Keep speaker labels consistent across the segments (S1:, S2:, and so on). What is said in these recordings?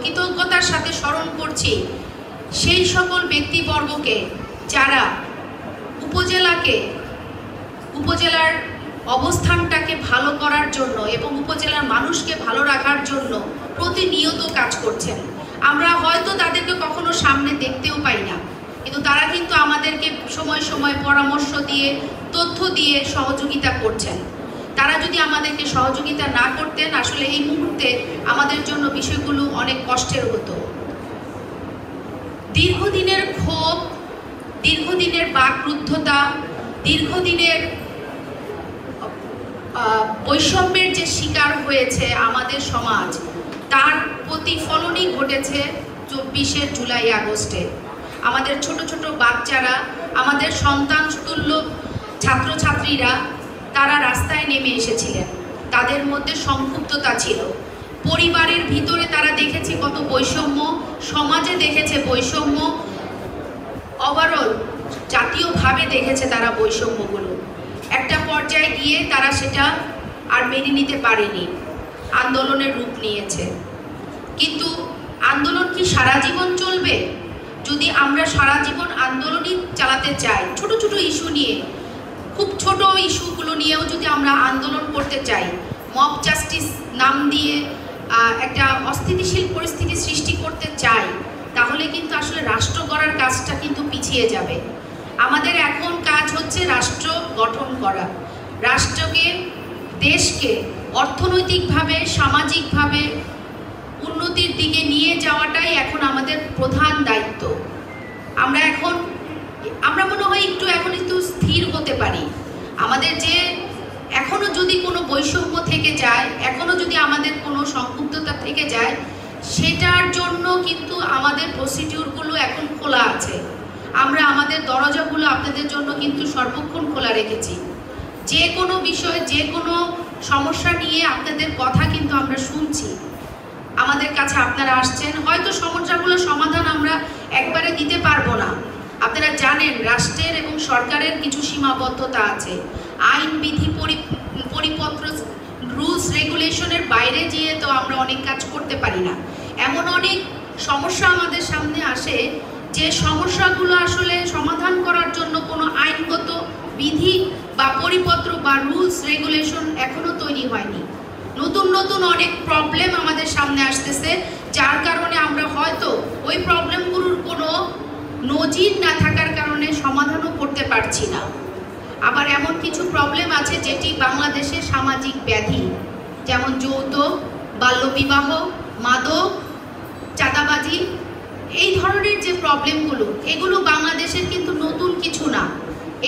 S1: কৃতজ্ঞতার সাথে স্মরণ করছি সেই সকল ব্যক্তিবর্গকে যারা উপজেলার অবস্থানটাকে ভালো করার জন্য এবং উপজেলার মানুষকে ভালো রাখার জন্য প্রতিনিয়ত কাজ করছেন। আমরা হয়তো তাদেরকে কখনো সামনে দেখতেও পাই না, কিন্তু তারা কিন্তু আমাদেরকে সময় সময় পরামর্শ দিয়ে, তথ্য দিয়ে সহযোগিতা করছেন। তারা যদি আমাদেরকে সহযোগিতা না করতেন, আসলে এই মুহূর্তে আমাদের জন্য বিষয়গুলো অনেক কষ্টের হতো। দীর্ঘদিনের ক্ষোভ, দীর্ঘদিনের বাকরুদ্ধতা, দীর্ঘদিনের বৈষম্যের যে শিকার হয়েছে আমাদের সমাজ, তার প্রতিফলনই ঘটেছে 24শে জুলাই আগস্টে। আমাদের ছোট ছোট বাচ্চারা, আমাদের সন্তান তুল্য ছাত্রছাত্রীরা তারা রাস্তায় নেমে এসেছিলেন। তাদের মধ্যে সংক্ষুব্ধতা ছিল। পরিবারের ভিতরে তারা দেখেছে কত বৈষম্য, সমাজে দেখেছে বৈষম্য, ওভারঅল জাতীয়ভাবে দেখেছে তারা বৈষম্যগুলো। একটা পর্যায়ে গিয়ে তারা সেটা আর মেনে নিতে পারেনি, আন্দোলনের রূপ নিয়েছে। কিন্তু আন্দোলন কি সারা জীবন চলবে? যদি আমরা সারা জীবন আন্দোলনই চালাতে চাই, ছোট ছোট ইস্যু নিয়ে, খুব ছোট ইস্যুগুলো নিয়েও যদি আমরা আন্দোলন করতে চাই, মব জাস্টিস নাম দিয়ে একটা অস্থিতিশীল পরিস্থিতি সৃষ্টি করতে চাই, তাহলে কিন্তু আসলে রাষ্ট্র গড়ার কাজটা কিন্তু পিছিয়ে যাবে। আমাদের এখন কাজ হচ্ছে রাষ্ট্র গঠন করা, রাষ্ট্রকে, দেশকে অর্থনৈতিকভাবে, সামাজিকভাবে উন্নতির দিকে নিয়ে যাওয়াটাই এখন আমাদের প্রধান দায়িত্ব। আমরা মনে হয় এখন একটু স্থির হতে পারি। আমাদের যে এখনো যদি কোনো বৈষম্য থেকে যায়, এখনো যদি আমাদের কোনো সংক্ষুব্ধতা থেকে যায়, সেটার জন্য কিন্তু আমাদের প্রসিডিউরগুলো এখন খোলা আছে। আমরা আমাদের দরজাগুলো আপনাদের জন্য কিন্তু সর্বক্ষণ খোলা রেখেছি। যে কোনো বিষয়, যে কোনো সমস্যা নিয়ে আপনাদের কথা কিন্তু আমরা শুনছি। আমাদের কাছে আপনারা আসছেন, হয়তো সমস্যাগুলোর সমাধান আমরা একবারে দিতে পারবো না। আপনারা জানেন রাষ্ট্রের এবং সরকারের কিছু সীমাবদ্ধতা আছে। আইন বিধি পরিপত্র, রুলস রেগুলেশনের বাইরে গিয়ে তো আমরা অনেক কাজ করতে পারি না। এমন অনেক সমস্যা আমাদের সামনে আসে যে সমস্যাগুলো আসলে সমাধান করার জন্য কোনো আইনগত বিধি বা পরিপত্র বা রুলস রেগুলেশন এখনো তৈরি হয়নি। নতুন নতুন অনেক প্রবলেম আমাদের সামনে আসতেছে, যার কারণে আমরা হয়তো ওই প্রবলেমগুলোর কোনো নজির না থাকার কারণে সমাধানও করতে পারছি না। আবার এমন কিছু প্রবলেম আছে যেটি বাংলাদেশের সামাজিক ব্যাধি, যেমন যৌতুক, বাল্যবিবাহ, মাদক, চাঁদাবাজি, এই ধরনের যে প্রবলেমগুলো, এগুলো বাংলাদেশের কিন্তু নতুন কিছু না।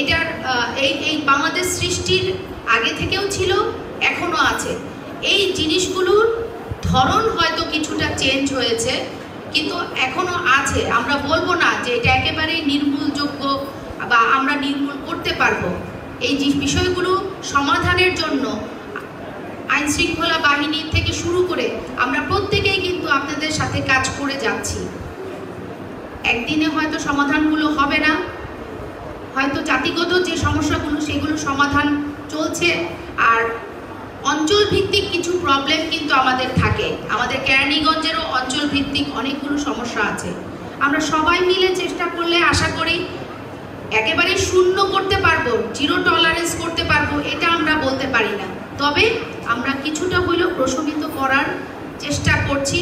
S1: এটার এই বাংলাদেশ সৃষ্টির আগে থেকেও ছিল, এখনো আছে। এই জিনিসগুলোর ধরন হয়তো কিছুটা চেঞ্জ হয়েছে, কিন্তু এখনো আছে। আমরা বলবো না যে এটা একেবারেই নির্মূলযোগ্য বা আমরা নির্মূল করতে পারবো। এই বিষয়গুলো সমাধানের জন্য আইন শৃঙ্খলা বাহিনী থেকে শুরু করে আমরা প্রত্যেকেই কিন্তু আপনাদের সাথে কাজ করে যাচ্ছি। একদিনে হয়তো সমাধানগুলো হবে না, হয়তো জাতিগত যে সমস্যাগুলো সেগুলো সমাধান চলছে, আর অঞ্চল ভিত্তিক কিছু প্রবলেম কিন্তু আমাদের থাকে। আমাদের কেরানীগঞ্জেরও অঞ্চল ভিত্তিক অনেকগুলো সমস্যা আছে। আমরা সবাই মিলে চেষ্টা করলে আশা করি একেবারে শূন্য করতে পারবো, জিরো টলারেন্স করতে পারবো, এটা আমরা বলতে পারি না। তবে আমরা কিছুটা হলেও প্রশমিত করার চেষ্টা করছি।